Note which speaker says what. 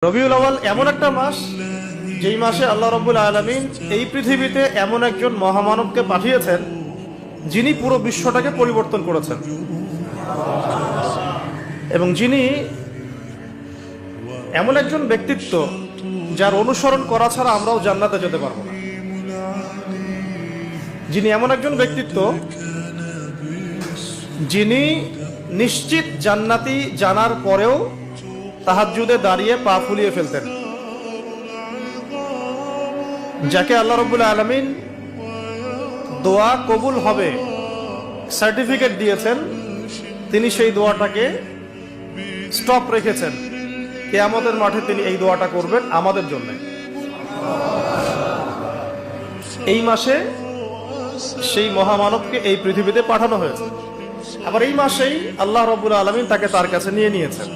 Speaker 1: রবিউল আউয়াল এমন একটা মাস যেই মাসে আল্লাহ রাব্বুল আলামিন এই পৃথিবীতে এমন একজন মহামানবকে পাঠিয়েছেন যিনি পুরো বিশ্বটাকে পরিবর্তন করেছেন এবং যিনি এমন একজন ব্যক্তিত্ব যার অনুসরণ করা ছাড়া আমরাও জান্নাতে যেতে পারবো না। যিনি এমন একজন ব্যক্তিত্ব যিনি নিশ্চিত জান্নাতি জানার পরেও তাহাজ্জুদে দাঁড়িয়ে পা ফুলিয়ে ফেলতেন, যাকে আল্লাহ রাব্বুল আলামিন দোয়া কবুল হবে সার্টিফিকেট দিয়েছেন, তিনি সেই দোয়াটাকে স্টপ রেখেছেন। কিয়ামতের মাঠে তিনি এই দোয়াটা করবেন আমাদের জন্য। এই মাসে সেই মহামানবকে এই পৃথিবীতে পাঠানো হয়েছে, আবার এই মাসেই আল্লাহ রাব্বুল আলামিন তাকে তার কাছে নিয়ে নিয়েছেন।